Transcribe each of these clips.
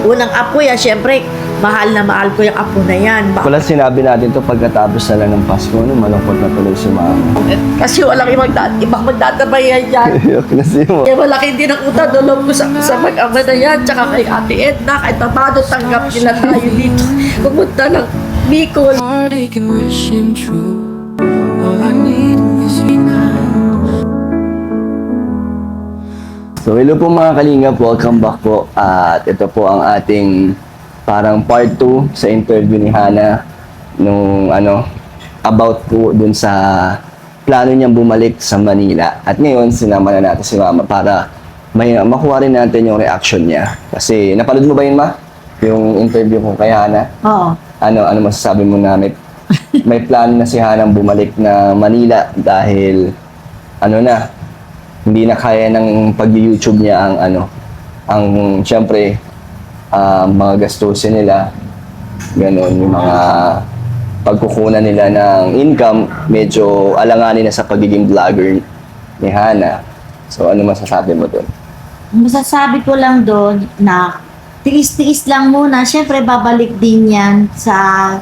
unang apo yan, syempre, mahal na mahal ko yung apo na yan. Wala sinabi natin to pagkatapos na lang ng Pasko, no? Malungkot na tuloy si Mama. Kasi walang ibang magtatabayan dyan. Iyok na si Mama. Kaya malaki din ang utang dolog ko sa mag-ama na yan, tsaka kay Ate Edna, kahit paano tanggap nila tayo dito. Pumunta ng Bicol. Heartache and wishing true. All I need is you now. So hello po mga kalinga, welcome back po. At ito po ang ating parang part 2 sa interview ni Hana nung about po dun sa plano niyang bumalik sa Manila. At ngayon sinama na natin si Mama para makuha rin natin yung reaction niya. Kasi napanood mo ba yun, Ma? Yung interview ko kay Hana? Oo. Ano masasabi mo na may plano na si Hana bumalik na Manila dahil hindi na kaya ng pag-YouTube niya ang syempre mga gastusin nila, gano'n, yung mga pagkukunan nila ng income, medyo alanganin na sa pagiging vlogger ni Hana. So, ano masasabi mo doon? Masasabi ko lang doon na tiis-tiis lang muna. Siyempre, babalik din yan sa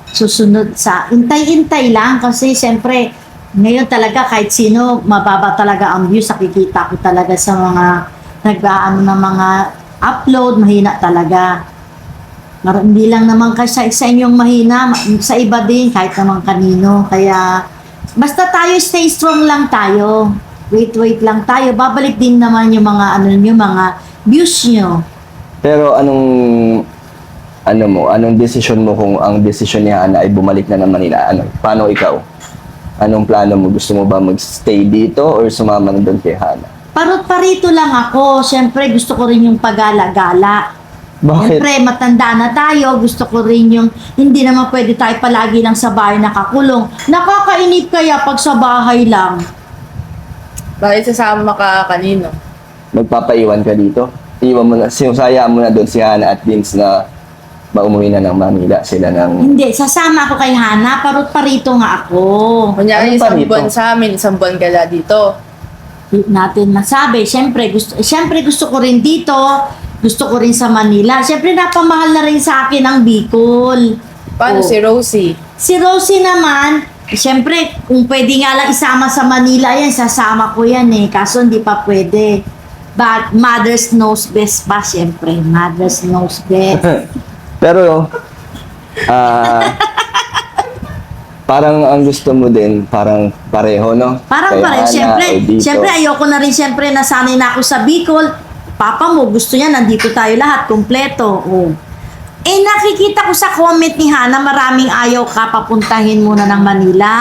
susunod sa intay-intay lang kasi siyempre, ngayon talaga kahit sino, mababa talaga ang views. Nakikita ko talaga sa mga nag-aano ng mga upload, mahina talaga. Hindi lang naman kasi sa inyong mahina, sa iba din, kahit naman kanino. Kaya, basta tayo, stay strong lang tayo. Wait lang tayo. Babalik din naman yung mga, mga views nyo. Pero anong decision mo kung ang decision ni Hana ay bumalik na ng Manila? Paano ikaw? Anong plano mo? Gusto mo ba mag-stay dito or sumama na doon kay Hana? Parito lang ako. Siyempre, gusto ko rin yung pagala-gala. Bakit? Siyempre, matanda na tayo. Gusto ko rin yung, hindi naman pwede tayo palagi lang sa bahay nakakulong. Nakakainip kaya pag sa bahay lang. Bakit sasama ka kanino? Magpapaiwan ka dito? Iwan mo na, sinusaya mo na doon si Hana at Vince na umuwi na ng Manila sila ng... Hindi, sasama ako kay Hana. Parito nga ako. Kunyari, Ano pa isang rito? buwan sa amin, isang buwan ka na dito. Hindi natin masabi. Siyempre, gusto ko rin dito. Gusto ko rin sa Manila. Siyempre, napamahal na rin sa akin ang Bicol. Paano Oh. si Rosie? Si Rosie naman, siyempre, kung pwede nga lang isama sa Manila yan, sasama ko yan eh. Kaso hindi pa pwede. But mothers knows best pa, siyempre. Mothers knows best. Pero, parang ang gusto mo din, parang pareho, no? Parang Kay pareho. Hana Siyempre, o dito. siyempre, ayoko na rin siyempre nasanay na ako sa Bicol. Papa mo, gusto niya, nandito tayo lahat, kompleto. Oh. Eh, nakikita ko sa comment ni Hana, maraming ayaw ka papuntahin muna ng Manila.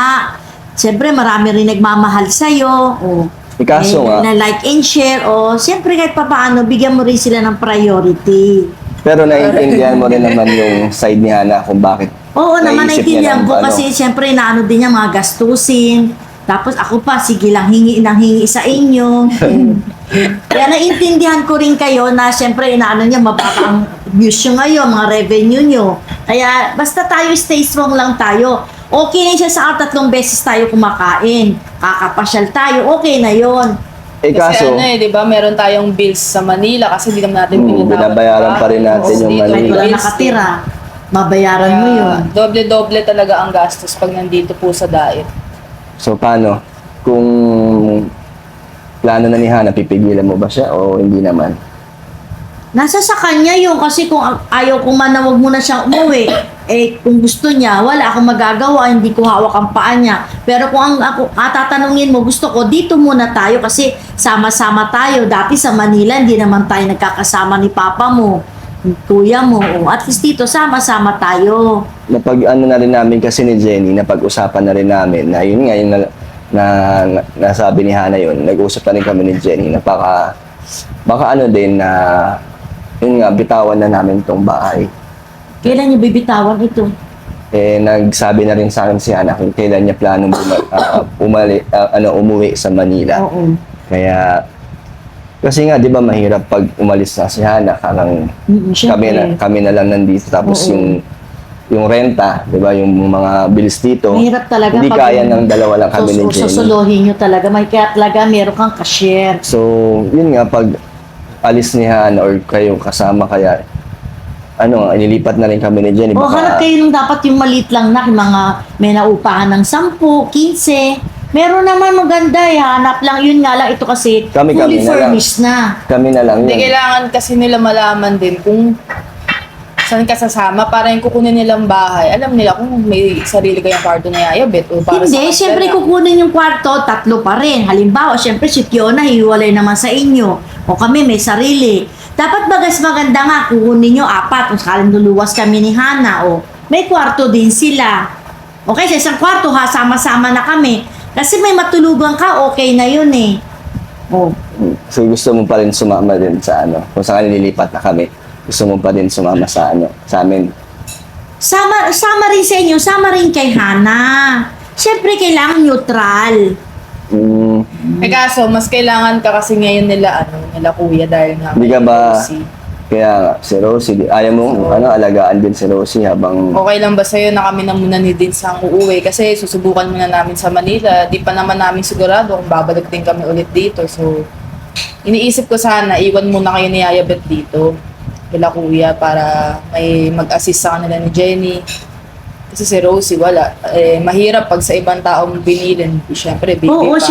Siyempre, marami rin nagmamahal sa'yo. Oh. Kaso nga, Na like and share. Oh, siyempre, kahit papaano, bigyan mo rin sila ng priority. pero naiintindihan mo rin naman yung side ni Hana kung bakit Oo naman, naisip niya naintindihan ng ko kasi siyempre naano din niya mga gastusin. Tapos ako pa, sige lang, hingi sa inyo. Kaya naintindihan ko rin kayo na siyempre inaano niya, mababa ang views nyo ngayon, mga revenue nyo. Kaya basta tayo, stay strong lang tayo. Okay na siya sa 3 beses tayo kumakain. Kakapasyal tayo, okay na yon. Kasi kaso, di ba, meron tayong bills sa Manila kasi hindi naman natin pinatawad. binabayaran pa rin natin yung Dito, Manila. Wala bills nakatira. Mabayaran mo Kaya, yun. doble-doble talaga ang gastos pag nandito po sa diet. So, paano? Kung plano na ni Hana, pipigilan mo ba siya o hindi naman? Nasa sa kanya yun kasi kung ayaw ko man na wag mo na siyang umuwi, eh kung gusto niya, wala akong magagawa, hindi ko hawak ang paa niya. Pero kung ako tatanungin mo, gusto ko dito muna tayo kasi sama-sama tayo. Dati sa Manila, hindi naman tayo nagkakasama ni papa mo, kuya mo. O, at least dito, sama-sama tayo. Na rin namin kasi ni Jenny, napag-usapan na rin namin na yun nga yung nasabi ni Hana yun, nag-usap na rin kami ni Jenny na baka din na yun nga, bitawan na namin tong bahay. Kailan niyo bibitawan ito? Eh, nagsabi na rin sa akin si Hana kung kailan niya planong umuwi sa Manila. Oo. Kaya, kasi nga, di ba mahirap pag umalis na si Hana, karang Siyempre. kami na lang nandito, tapos Oo. yung renta, di ba, yung mga bills dito, Mahirap talaga. hindi pag- kaya ng dalawa lang kami ni Jenny. Susuluhin nyo talaga. May kaya talaga meron kang cashier. So, yun nga, pag alis ni Hana or kayo kasama kaya, inilipat na rin kami ni Jenny. O, hanap kayo nung dapat yung maliit lang na, yung mga may naupahan ng 10, 15. Meron naman maganda, hanap lang. Yun nga lang, ito kasi Kami fully na lang. furnished na. Kami na lang Hindi yun. kailangan kasi nila malaman din kung saan ka sasama para yung kukunin nilang bahay. Alam nila kung may sarili kayong kwarto na yayabit o para Hindi, sa syempre kanila. kukunin yung kwarto, 3 pa rin. Halimbawa, syempre si Fiona, hiwalay naman sa inyo. O kami, may sarili. Dapat bagas maganda nga, kukunin nyo 4. Kung sakaling luluwas kami ni Hana, o may kwarto din sila. Okay, sa isang kwarto ha, sama-sama na kami. Kasi may matulugan ka, okay na yun eh. O, So gusto mo pa rin sumama din sa kung saan nililipat na kami. Gusto mo pa din sumama sa sa amin. sama rin sa inyo, sama rin kay Hana. Syempre, kailangan neutral. Eh kaso, mas kailangan ka kasi ngayon nila kuya dahil nga Hindi ka may ba, Rosie. kaya si Rosie, ayaw mo, alagaan din si Rosie habang, Okay lang ba sa'yo na kami na muna ni Dins ang uuwi? Kasi susubukan muna namin sa Manila. Di pa naman namin sigurado kung babalik din kami ulit dito. So, iniisip ko sana, iwan muna kayo ni Yayabet dito. Kila kuya para may mag-assist sa kanila ni Jenny. Kasi si Rosie, wala. Mahirap pag sa ibang taong binilin. Siyempre, baby Oo, pa.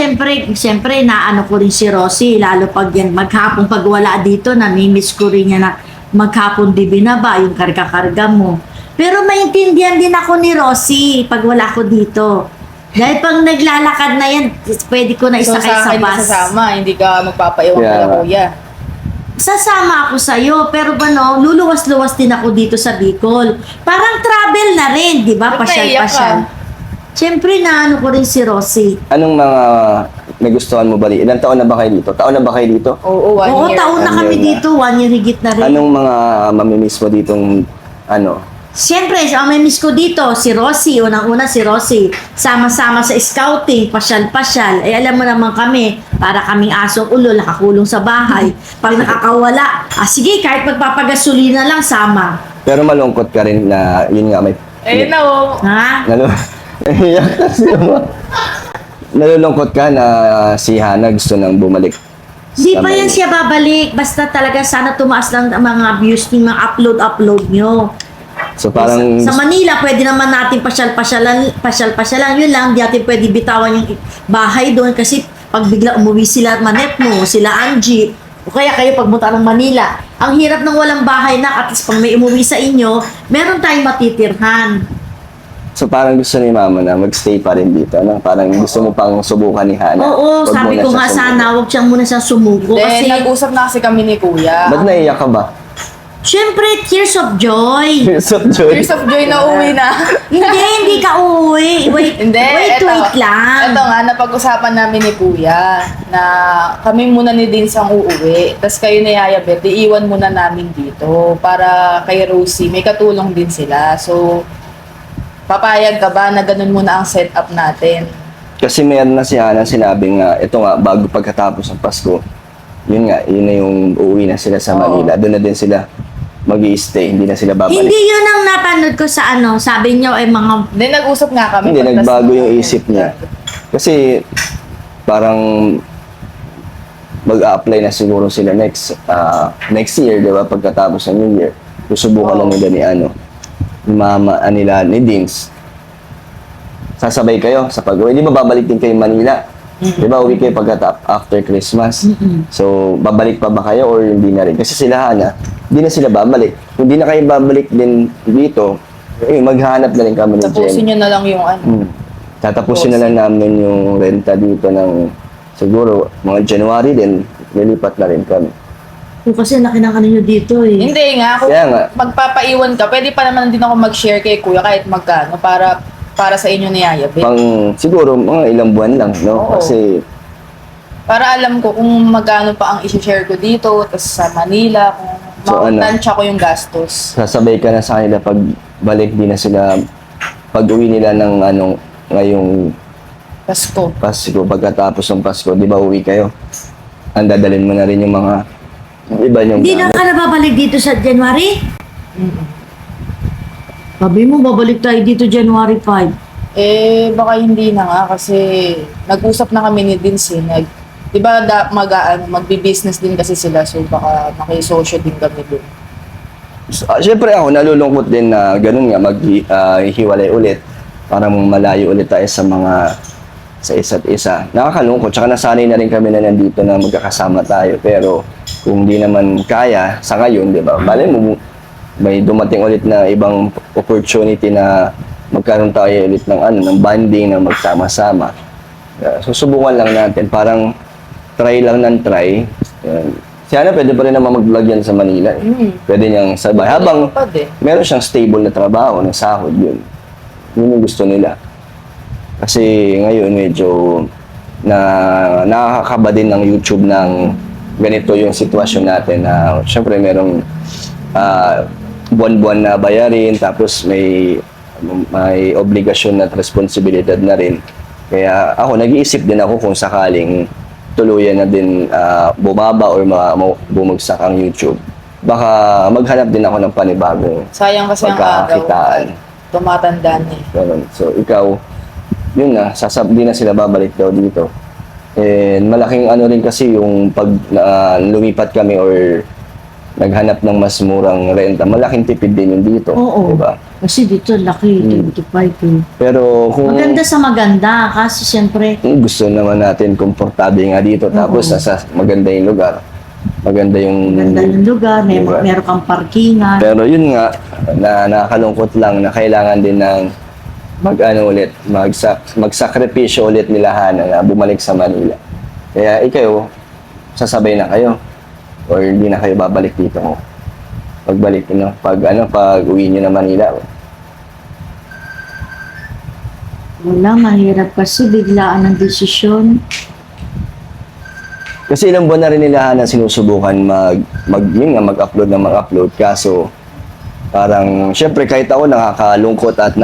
syempre, naano ko rin si Rosie, lalo pag yan, maghapon pag wala dito, namimiss ko rin niya na maghapon di binaba, yung karga-karga mo. Pero maintindihan din ako ni Rosie pag wala ko dito. Dahil pag naglalakad na yan, pwede ko na So, isakay sa sa akin bus. sasama, hindi ka magpapaiwan Yeah. kila kuya. Sasama ako sa'yo, pero luluwas-luwas din ako dito sa Bicol. Parang travel na rin, di ba? Ba't naiyak Pasyal-pasyal. Siyempre, naano ko rin si Rosie. anong mga nagustuhan mo bali? Ilang taon na ba kayo dito? Taon na ba kayo dito? Oo, 1 Oo, year. taon na 1 kami year na. dito, 1 year higit na rin. Anong mga mamimiss mo ditong Siyempre, ang may miss ko dito, si Rosie, unang-una si Rosie, sama-sama sa scouting, pasyal-pasyal. Eh, alam mo naman kami, para kaming asong ulo, nakakulong sa bahay. Pag nakakawala, sige, kahit magpapagasolina lang, sama. pero malungkot ka rin na yun nga may Ayun na, oh. Ha? Iyak kasi mo. Nalulungkot ka na si Hana gusto nang bumalik. Di sa pa yan Manila. siya babalik. Basta talaga sana tumaas lang ang mga views ng mga upload nyo. So parang Sa Manila, pwede naman natin pasyal-pasyalan. Yun lang, di natin pwede bitawan yung bahay doon kasi pag bigla umuwi sila Manet mo, sila Angie, o kaya kayo pagpunta ng Manila, ang hirap ng walang bahay na at least pag may umuwi sa inyo, meron tayong matitirhan. so parang gusto ni Mama na magstay pa rin dito, no? Parang gusto mo pang subukan ni Hana. Oo, Wag sabi muna ko siya nga sumuko. sana, huwag siyang muna siyang sumuko Then, kasi nag-usap na kasi kami ni kuya. Ba't naiyak ka ba? syempre, tears of joy. Tears of joy. Tears of joy na uwi na. hindi ka uuwi. Wait lang. Ito nga, napag-usapan namin ni Kuya na kami muna ni Dins ang uuwi. Tapos kayo ni Yayabet, iiwan muna namin dito para kay Rosie. May katulong din sila. So, papayag ka ba na ganun muna ang setup natin? Kasi meron na si Hana sinabing nga, ito nga, bago pagkatapos ng Pasko, yun na yung uuwi na sila sa Manila. Doon na din sila mag-i-stay, hindi na sila babalik. Hindi yun ang napanood ko sa sabi niyo ay mga Then, nag-usap nga kami. Hindi, pagtas- nagbago yung isip niya. Kasi parang mag-a-apply na siguro sila next year, di ba? Pagkatapos ng New Year. Susubukan na nila ni Mama nila ni Dins. Sasabay kayo sa pag-uwi. Di ba babalik din kayo Manila? Di ba uwi kayo after Christmas? So, babalik pa ba kayo or hindi na rin? Kasi sila Hana, hindi na sila babalik. Kung hindi na kayo babalik din dito, maghanap na rin kami ni Jenny. Tapusin nyo na lang yung Tatapusin na lang namin yung renta dito ng siguro mga January din, lilipat na rin kami. kasi laki ng ano nyo dito eh. Hindi nga, kung Kaya nga. magpapaiwan ka, pwede pa naman din ako mag-share kay Kuya kahit magkano para sa inyo ni Yayabet. Siguro mga ilang buwan lang, no? Oo. Kasi Para alam ko kung magkano pa ang i-share ko dito, tapos sa Manila, kung So, matansya ko yung gastos. sasabay ka na sa kanila pag balik din na sila, pag uwi nila ng ngayong Pasko. Pasko, pagkatapos ng Pasko, di ba uwi kayo? Ang dadalhin mo na rin yung mga iba yung Hindi na ka nababalik dito sa January? Sabi mo, babalik tayo dito January 5. Baka hindi na nga kasi nag-usap na kami ni Dins di ba magbi-business din kasi sila so baka makisosyo din kami dun. Siyempre ako, nalulungkot din na ganun nga, maghiwalay ulit. Parang malayo ulit tayo sa isa't isa. Nakakalungkot, tsaka nasanay na rin kami na nandito na magkakasama tayo. Pero kung di naman kaya, sa ngayon, di ba? Malay mo, may dumating ulit na ibang opportunity na magkaroon tayo ulit ng bonding na magsama-sama. Susubukan lang natin, parang try lang ng try. Si Hana pwede pa rin naman mag-vlog yan sa Manila. Pwede niyang sabay. Habang meron siyang stable na trabaho, na sahod yun. Yun yung gusto nila. Kasi ngayon medyo nakakaba din ng YouTube ng ganito yung sitwasyon natin na syempre merong buwan-buwan na bayarin, tapos may obligasyon at responsibilidad na rin. Kaya ako, nag-iisip din ako kung sakaling tuluyan na din bumaba or bumagsak ang YouTube. Baka maghanap din ako ng panibagong Sayang kasi ang araw. pagkakitaan. Tumatanda na eh. Ganun. So, ikaw, yun na, di na sila babalik daw dito. And malaking ano rin kasi yung pag lumipat kami or naghanap ng mas murang renta, malaking tipid din yung dito. Oo. Diba? Kasi dito, laki, 25 eh. Pero kung Maganda sa maganda, kasi siyempre, gusto naman natin komportable nga dito, tapos nasa maganda yung lugar, maganda yung maganda yung lugar, Diba? meron kang parkingan. Pero yun nga, na nakakalungkot lang na kailangan din ng magsakripisyo ulit nila Hana na bumalik sa Manila. Kaya ikaw, sasabay na kayo or hindi na kayo babalik dito mo. Pagbalik pag uwi niyo na Manila. Wala, mahirap kasi biglaan ang desisyon. Kasi ilang buwan na rin nila Hana sinusubukan mag-upload ng mag-upload. Kaso, parang, syempre kahit ako nakakalungkot at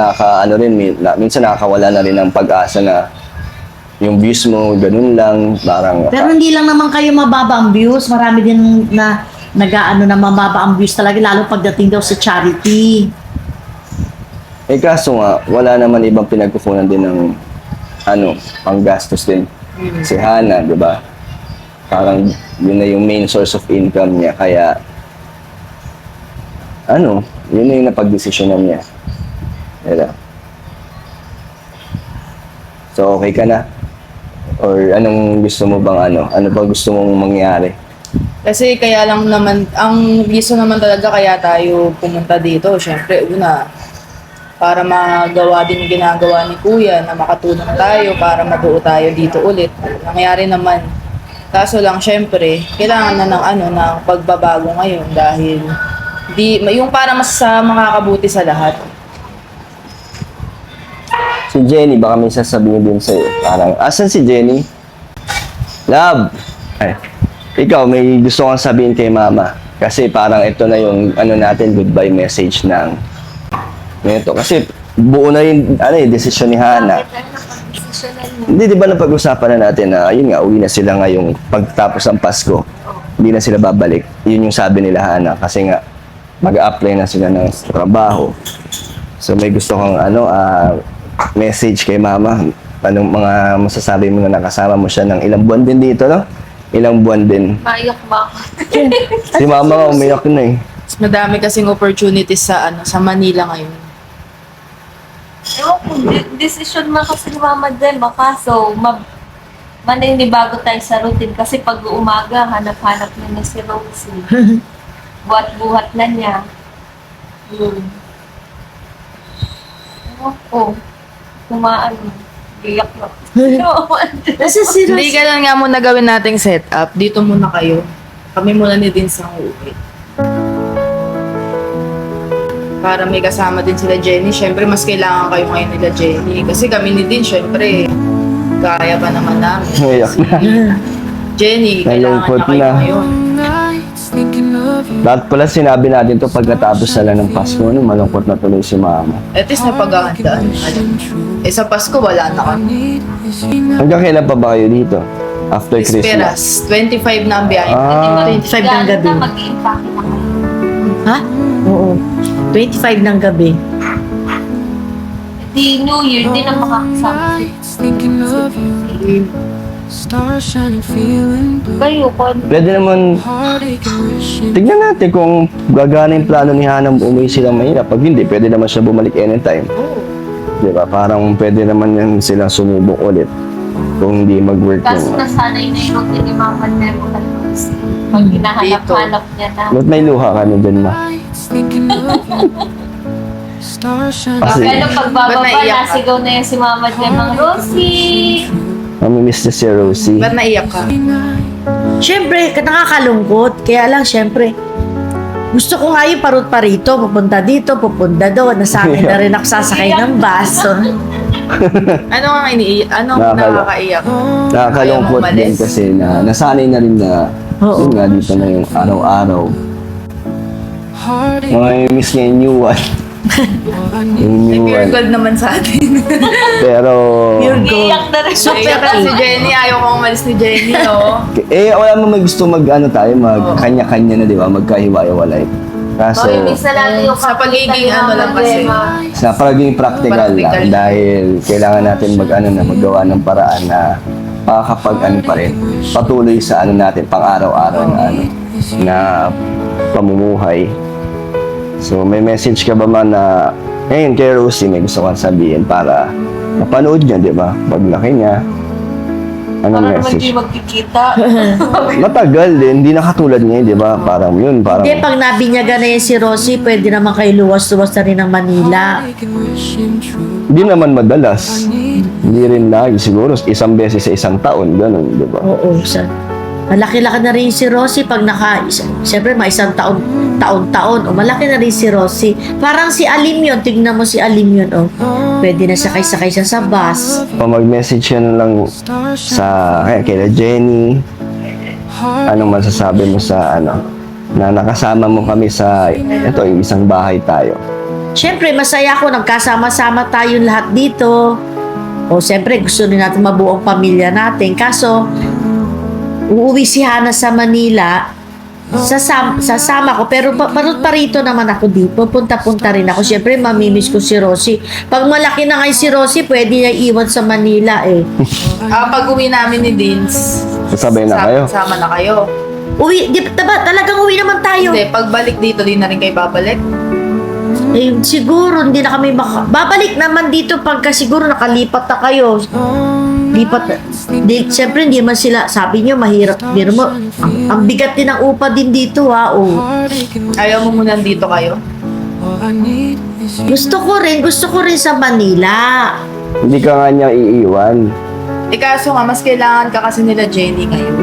minsan nakakawala na rin ng pag-asa na yung views mo, ganun lang, parang... Pero hindi lang naman kayo mababa ang views. Marami din na na mababa ang views talaga, lalo pagdating daw sa charity. Kaso nga, wala naman ibang pinagkukunan din ng panggastos din. Si Hana, di ba? Parang yun na yung main source of income niya, kaya yun na yung napag-desisyonan niya. Diba? So, okay ka na? Or anong gusto mo bang ano ba gusto mong mangyari? Kasi kaya lang naman, ang gusto naman talaga kaya tayo pumunta dito. Siyempre, una, para magawa din yung ginagawa ni Kuya, na makatulong tayo para mabuo tayo dito ulit. Nangyari naman. Kaso lang, siyempre, kailangan na ng pagbabago ngayon dahil yung para mas makakabuti sa lahat. Si Jenny, baka may sasabihin din sa'yo. Parang, asan si Jenny? Love! Ay, ikaw, may gusto kang sabihin kay Mama. Kasi parang ito na yung natin, goodbye message ng nito. Kasi buo na yung desisyon ni Hana. Hindi, di ba napag-usapan na natin na yun nga, uwi na sila ngayong pagtapos ng Pasko. Hindi na sila babalik. Yun yung sabi nila Hana. Kasi nga, mag-a-apply na sila ng trabaho. So may gusto kang message kay Mama. Anong mga masasabi mo na nakasama mo siya ng ilang buwan din dito, no? Ilang buwan din. Mayak ba? Si Mama umiyak na eh. Mas madami kasing opportunities sa Manila ngayon. Ewan ko, decision man kasi ni Mama Del, kaso maninibago tayo sa routine kasi pag umaga, hanap-hanap na si Rosie. Buhat-buhat na niya. Ewan ko, iyak na. Kasi Hindi, kailan nga muna gawin nating setup. Dito muna kayo. Kami muna ni din sa uuwi. Para may kasama din sila Jenny. Siyempre, mas kailangan kayo ngayon nila Jenny. Kasi kami ni din, siyempre, kaya pa naman namin. Iyak na. Jenny, kailangan Nalungkot niya kayo na. ngayon. Nights thinking of you. Lahat pala sinabi natin to pagkatapos na ng Pasko, malungkot na tuloy si Mama. At least napaghahandaan. Sa Pasko, wala na kami. Hanggang kailan pa ba kayo dito? After Christmas? Esperas. 25 na ang biyahe. 25 ng gabi. na mag-iimpake na kayo. Ha? Oo. 25 ng gabi. Di New Year, di na makakasama. Nights thinking of you. Stars shining, feeling blue. Kayo, Pwede naman, Heartache and wishing. tignan natin kung gagana yung plano ni Hana umuwi silang Manila. Pag hindi, pwede naman siya bumalik anytime. Di ba? Parang pwede naman yan silang sumubok ulit kung hindi mag-work Kaso yung... nasanay na yung routine ni Mama Nemo kay Rosie. Pag hinahanap-hanap niya na. Ba't may luha ka na dyan, ma? Thinking of you. Stars shining. Kasi- Pero pagbababa, Ba't naiyak ka? nasigaw na yung si Mama Nemo, Rosie! Mamimiss niya si Rosie. Ba't naiyak ka? Siyempre, nakakalungkot. Kaya lang, siyempre, gusto ko nga yung parut parito, pupunta dito, pupunta doon. Nasanay na rin ako sasakay ng bus. So, Ano nga iniiyak? Ano nakakaiyak? Nakakalungkot Ayaw mo din umalis? kasi na nasanay na rin na Oo. yun nga dito na yung araw-araw. Heartache. Mamimiss niya yung new one. All I need. Yung new Pure one. gold naman sa atin. Pero... Pure Iiyak na rin siya. Super ka si Jenny. Ayaw ko umalis ni Jenny, no? wala mo may gusto tayo, mag-kanya-kanya na, di ba? Magkahiwa-hiwalay. Kaso, Oy, miss na lang yung Sa pagiging kapitan ni ano Mama lang kasi. Nemo. sa pagiging practical Practical. lang dahil kailangan natin magawa ng paraan na makakapag pa rin patuloy sa natin pang araw-araw na pamumuhay. So may message ka ba man na ngayon kay Rosie may gusto kang sabihin para mapanood niya, di ba? Paglaki niya. Anong Para naman message? di magkikita. Matagal din, hindi na katulad niya, di ba? Parang yun, parang hindi, pag nabinyaga na yan si Rosie, pwede naman kayo luwas-luwas na rin ng Manila. Heartache and wishing true. hindi naman madalas. Hindi rin lagi, siguro isang beses sa isang taon, ganun, di ba? Oo, malaki-laki na rin si Rosie pag siyempre may isang taon-taon, o malaki na rin si Rosie. Parang si Alim yun, tignan mo si Alim yun, oh. Pwede na sakay-sakay siya sa bus. Mag-message ka na lang Stars sa kay Jenny. Anong masasabi mo sa na nakasama mo kami sa yung isang bahay tayo. Siyempre, masaya ako, nagkasama-sama tayo lahat dito. O siyempre, gusto rin natin mabuo ang pamilya natin. Kaso, uuwi si Hana sa Manila, sasama ko. Pero parut parito naman ako dito. Punta-punta rin ako. Siyempre, mamimiss ko si Rosie. Pag malaki na ngayon si Rosie, pwede niya iwan sa Manila eh. Pag uwi namin ni Dins, Sasabay na kayo. sama na kayo. Uwi, talagang uwi naman tayo. Hindi, pagbalik dito, di na rin kayo babalik. Eh, siguro, hindi na kami babalik naman dito pagka siguro nakalipat na kayo. Lipat na. Siyempre, hindi man sila, sabi niyo, mahirap. Pero mo, ang bigat din ng upa din dito, ha. Oh. heartache and Ayaw mo muna dito kayo? all I need is you. Gusto ko rin sa Manila. Hindi ka nga niya iiwan. Kaso nga, mas kailangan ka kasi nila Jenny ngayon.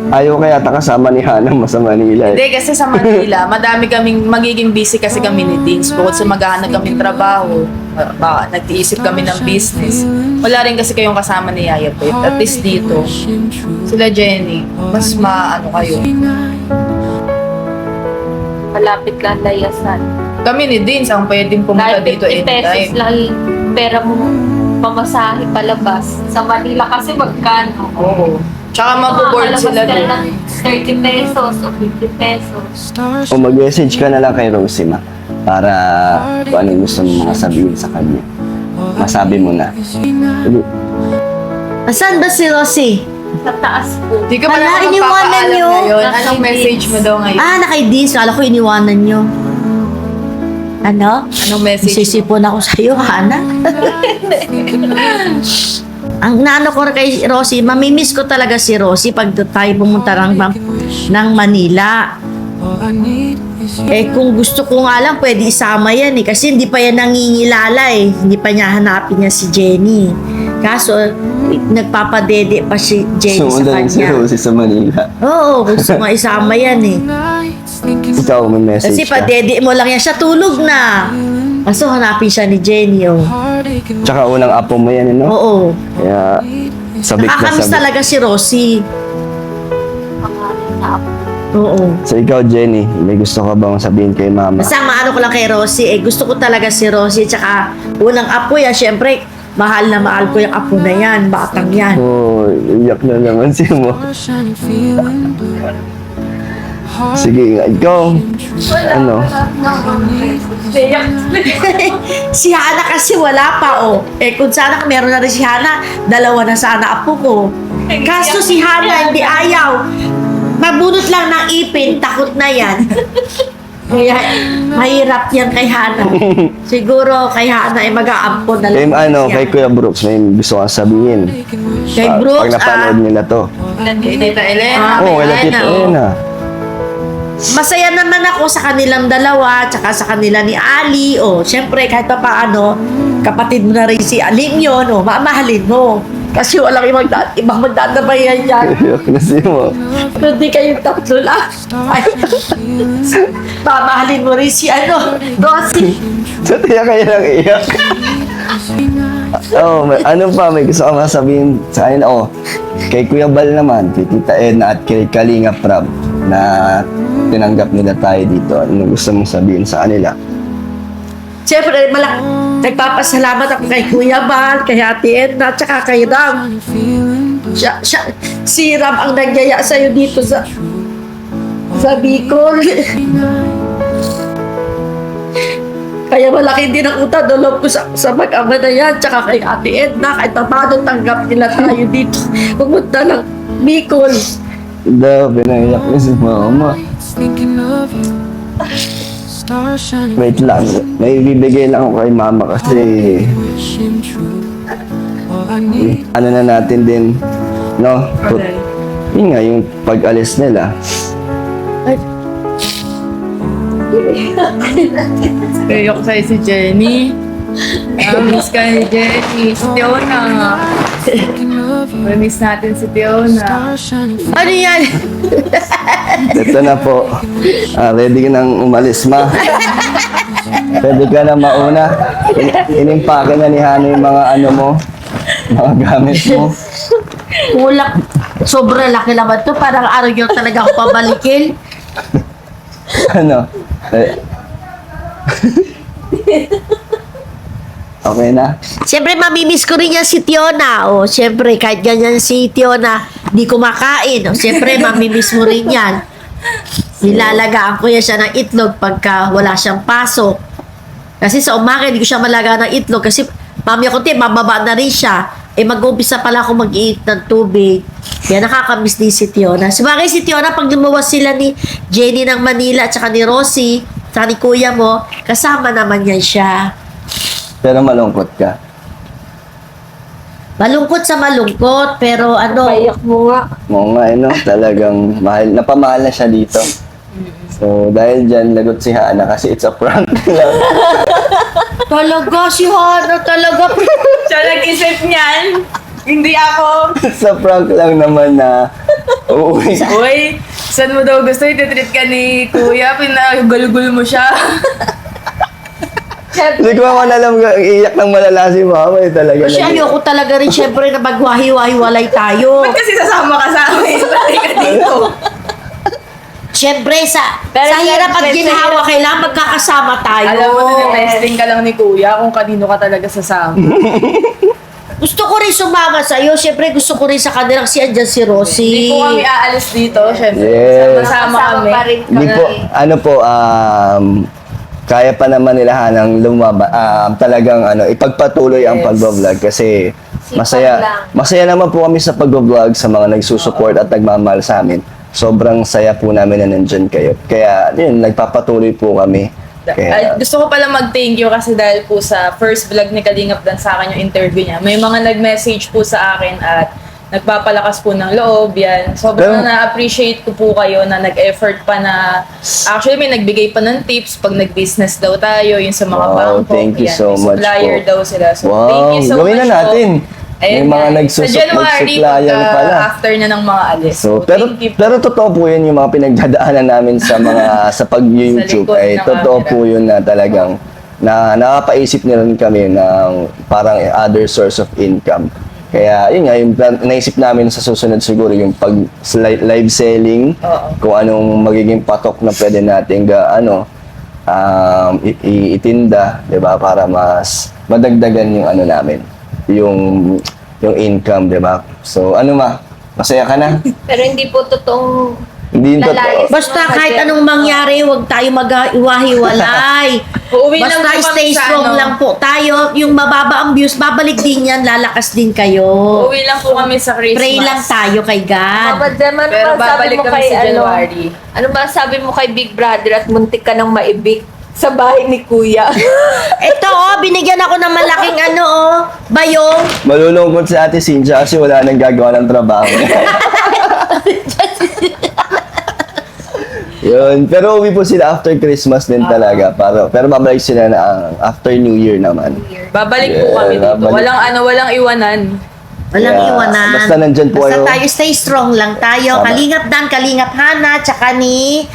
Ayaw kaya kasama ni Hana mo sa Manila. Hindi, kasi sa Manila, madami kaming, magiging busy kasi kami ni Dins. Bukod sa maghahanap kaming trabaho, nag-iisip kami ng business. Wala rin kasi kayong kasama ni Yaya Pet. At least dito, Wishing true. sila Jenny, mas maano kayo. Malapit lang layasan. Kami ni Dins ang pwedeng pumunta Kahit dito 50 pesos anytime. lang yung pera mo pamasahe palabas. Sa Manila kasi magkano? Oo. Tsaka maboboard Makakalabas sila ka doon. ng 30 pesos o 50 pesos. Stars O mag-message ka na lang kay Rosie, ma. Para kung ano gusto mo mga sabihin sa kanya. Masabi mo na. Hindi. Asan ba si Rosie? Sa taas po. Di ka ba Wala, naman iniwanan magpapaalam niyo. ngayon? Nasa Anong message mo daw ngayon? Naka-Dins. Kala ko iniwanan nyo. Ano? Anong message mo? Sisipon ako sa'yo, Hana. Ang naano ko kay Rosie, mamimiss ko talaga si Rosie pag tayo pumunta ng Manila. all I need is you. Eh kung gusto ko nga lang, pwede isama yan eh. Kasi hindi pa yan nangingilala eh. Hindi pa niya hanapin niya si Jenny. Kaso, nagpapadede pa si Jenny sa Sumundan si kanya. Rosie sa Manila. Oo, gusto nga isama yan eh. Nights thinking Ikaw, may message Kasi ka. padede mo lang yan, siya tulog na. Kaso hanapin siya ni Jenny, oh. heartache and Tsaka unang apo mo yan, no? Oo. Kaya, sabik na Nakakamiss sabik. talaga si Rosie. Pangalan na ako. Oo. So ikaw, Jenny, may gusto ka bang sabihin kay mama? Basta ang maano ko lang kay Rosie, gusto ko talaga si Rosie, tsaka unang apo yan, syempre, mahal na mahal ko yung apo na yan, batang yan. Oh, iyak na naman si mo. stars shining, feeling blue. Sige nga, ikaw. Ano? Si Hana kasi wala pa, oh. Eh, kung sana meron na rin si Hana, dalawa na sana apo ko. Kaso si Hana hindi ayaw. Mabunot lang ng ipin, takot na yan. Kaya mahirap yan kay Hana. Siguro kay Hana ay mag-aampon na Kay, lang. kay Kuya Brooks, may gusto kang sabihin. Kay Brooks, Pag napanood nila to. Kay Tita Elena. Oo, wala Elena, Tita Elena. masaya naman ako sa kanilang dalawa, tsaka sa kanila ni Ali. O, syempre, kahit pa paano, kapatid mo na rin si Aling yun, o, mamahalin mo. Kasi walang ibang magdadabayan yan. Kasi mo. Kundi kayong tatlo lang. Ay, mamahalin mo rin si Rosie. Sa tiya kayo lang iyak. Ano pa, may gusto ka masabihin sa kanila? Kay Kuya Bal naman, kay Tita Edna at kay Kalinga Prab na tinanggap nila tayo dito. Ano gusto mong sabihin sa kanila? Siyempre, nagpapasalamat ako kay Kuya Bal, kay Ate Edna, tsaka kay Ram. Si Ram ang nagyaya sa'yo dito sa Bicol. Kaya malaki din ang utang na loob ko sa mag-ama na yan, tsaka kay Ate Edna, kahit pa paano tanggap nila tayo dito. Pumunta ng Bicol. Pinaiyak niya si Mama. Thinking of you. Stars shining. Wait lang, may bibigay lang ako kay Mama kasi Wishing true. All I need. ano na natin din, no? Yun nga, yung pag-alis nila. Kaya ko sa'yo si Jenny. Miss ka ni Jenny. Si Tiona. Thinking of you. Miss natin si Tiona. Stars shining. Ano yan? Ito na po. Ready ka nang umalis, Ma. Pwede ka na mauna. Inimpake na ni Hana yung mga ano mo, mga gamit mo. Kulak. Sobrang laki naman to. Parang araw yun talaga ako pabalikin. Ano? Okay na? Siyempre, mamimiss ko rin yan si Tiona. O, siyempre, kahit ganyan si Tiona, di kumakain. O, siyempre, mamimiss mo rin yan. Nilalagaan ko yan siya ng itlog pagka wala siyang pasok. Kasi sa umaga, hindi ko siya malaga ng itlog. Kasi, mami ako, mababa na rin siya. Mag-umpisa pala ako mag-iit ng tubig. Kaya nakakamiss din si Tiona. Sabagay si Tiona, pag lumuwas sila ni Jenny ng Manila at saka ni Rosie, saka ni kuya mo, kasama naman yan siya. Pero malungkot ka. Malungkot sa malungkot, pero Payak mo nga. Oo nga, no? Talagang napamahal na siya dito. So, dahil dyan, lagot si Hana kasi it's a prank lang. talaga si Hana, talaga. Siya nag-isip niyan. Hindi ako. Sa prank lang naman na uuwi. Uy, saan mo daw gusto? Ititreat ka ni Kuya. Pinagulgul mo siya. Hindi ko naman alam kung iiyak ng malala si Mama. Talaga Kasi ayoko talaga rin syempre na magwahi-wahi-walay tayo. Ba't kasi sasama ka sa amin? Lagi ka dito. Syempre, sa Pero hirap at syempre, ginhawa, kailangan magkakasama tayo. Alam mo, testing ka lang ni Kuya kung kanino ka talaga sasama. Gusto ko rin sumama sa'yo. Syempre, gusto ko rin sa kanilang si andyan si Rosie. Hindi po kami aalis dito, syempre. Yes. Sama-sama Kasama kami. pa rin Hindi po, ano po, kaya pa naman nila Hanang talagang ipagpatuloy ang pag-vlog kasi masaya naman po kami sa pag-vlog sa mga nagsusupport at nagmamahal sa amin. Sobrang saya po namin na nandyan kayo. Kaya, yun, nagpapatuloy po kami. Ay, gusto ko pala mag-thank you kasi dahil po sa first vlog ni Kalingap Dan sa akin yung interview niya. May mga nag-message po sa akin at nagpapalakas po ng loob yan. Sobrang na-appreciate ko po kayo na nag-effort pa na actually may nagbigay pa ng tips pag nag-business daw tayo, yung sa mga Wow, bangko. thank you yan, so may much supplier po. daw sila. So, Wow, thank you so gawin much na natin. po. Ayun May mga nga, nagsusupply- sa January, supplier pala. after na ng mga alis. So, pero thank you po. pero totoo po yun yung mga pinagdadaanan namin sa mga sa pag-YouTube Sa likod ay ng totoo camera. po yun na talagang na nakapaisip na rin kami ng parang other source of income. Kaya yun nga, yung naisip namin sa susunod siguro yung pag live selling, Oo. kung anong magiging patok na pwede natin itinda, 'di ba, para mas madagdagan yung ano namin, yung income, 'di ba? So ano masaya ka na? Pero hindi po totoong Hindi totoo. Lalayas. Basta kahit anong mangyari, huwag tayo mag-iwahiwalay. Uuwi lang Basta po kami stay sa strong ano. lang po tayo. Yung mababa ang views, babalik din yan, lalakas din kayo. Uuwi lang po kami sa Christmas. Pray lang tayo kay God. Mama Jem, ano Pero ba sabi babalik mo kami kay sa January. Ano ba sabi mo kay Big Brother at muntik ka nang maibig sa bahay ni Kuya? Ito binigyan ako ng malaking bayong. Malulungkot si Ate Cynthia kasi wala nang gagawa ng trabaho. Yun. Pero uwi po sila after Christmas din talaga. Pero babalik sila na after New Year naman. Babalik po kami dito. babalik. Walang iwanan. Walang Yeah. iwanan. Basta nandyan po Basta kayo. tayo stay strong lang tayo. Tama. Kalingap Dan, Kalingap Hana, tsaka ni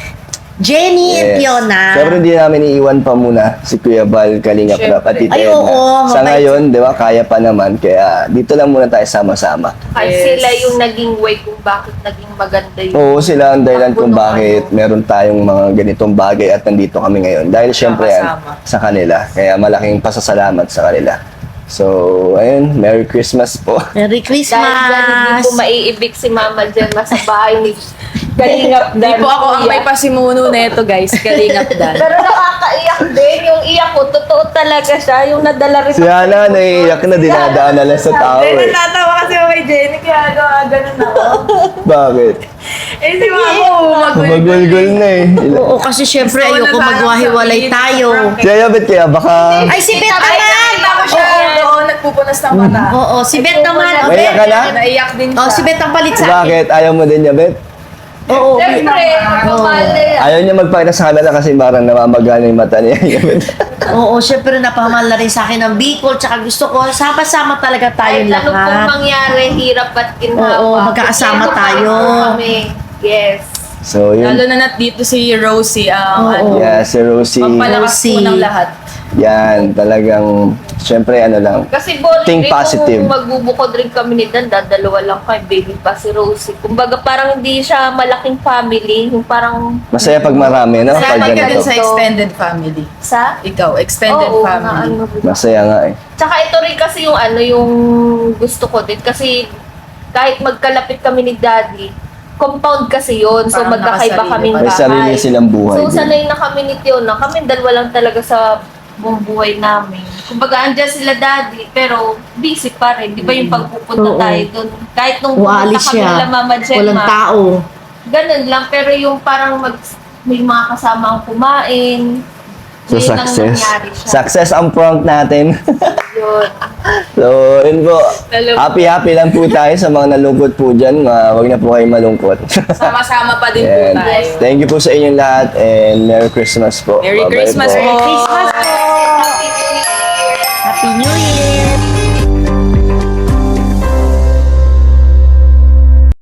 Jenny at Fiona. Siyempre hindi namin iiwan pa muna si Kuya Val, Kalinga Prap at Tita Ay, Edna. oo, Sa mabait. ngayon, di ba, kaya pa naman. Kaya dito lang muna tayo sama-sama. Kasi Yes. sila yung naging way kung bakit naging maganda yung... Oo, sila ang dahilan kung Pagpuno bakit ano. meron tayong mga ganitong bagay at nandito kami ngayon. Dahil syempre yan, Sama-sama. sa kanila. Kaya malaking pasasalamat sa kanila. So, ayun, Merry Christmas po. Merry Dahil dyan, hindi Christmas! po maiibig si Mama Jem sa bahay ni Kalingap Di Dan. po ako ang Kuya. may pasimuno neto, guys. Kalingap Dan. Pero nakakaiyak din. Yung iyak ko, totoo talaga siya. Yung nadala rin Si Hana, naiiyak na, dinadaan na lang sa tao eh. Natatawa kasi ako kay Jenny, kaya ganun ako. Bakit? Eh, si Mama, Magulgul na eh. Oo, kasi syempre Gusto ko ayoko na tayo magwahiwalay sabihin, tayo. Kaya ba't kaya baka... Ay, si Beth Ay, naman! nakita ko siya. Oo, nagpupunas ng mata. Oo, si Beth naman. Naiyak ka na? Naiyak din siya. Oh, si Beth ang palit sa akin. Bakit? Ayaw mo din niya, Beth? Oo. Siyempre, magmamahal na yan. Ayaw niya magpakita sa camera kasi parang namamagana yung mata niya. Oo, syempre napamahal na rin sa akin ng Bicol. Tsaka gusto ko, sama-sama talaga Kahit tayong ano pong lahat. mangyari, hirap at ginhawa. Oo, magkakasama Kaya tayo. kami. Yes. So, yun. Lalo na dito si Rosie, ang Oo. Yeah, si Rosie. pampalakas po Rosie. ng lahat. Yan, talagang, syempre ano lang. Kasi Bonnie, Think positive. kung magbubukod rin kami ni Dan, dalawa lang kay baby pa si Rosie. Kumbaga parang hindi siya malaking family, yung parang Masaya pag marami, no? Pag Sanay ka din ganito. sa extended family. sa... Ikaw, extended Oo, family. na ano rin. Masaya nga eh. Tsaka ito rin kasi yung yung gusto ko din. Kasi kahit magkalapit kami ni Daddy, compound kasi yon. So Parang magkakaiba nakasarili kaming pa. May bahay. sarili silang buhay So din. sanay na kami ni Tiona. Kami dalawa lang talaga sa buong buhay namin. Kumbaga andyan sila Daddy, pero busy pa rin. Di ba yung pagpupunta Oo. tayo doon? Kahit nung pumunta Uaalis kami siya. nila Mama Walang Gemma, tao. ganun lang. Pero yung parang may mga kasama ang kumain. So, yun ang success. nangyari siya. Success ang prank natin. Yun. So, yun po. Happy lang po tayo sa mga nalungkot po dyan. Huwag na po kayo malungkot. Sama-sama pa din po Yan. tayo. Thank you po sa inyong lahat and Merry Christmas po. Merry Bye-bye Christmas po. po. Christmas po! Happy New Year! Happy New Year!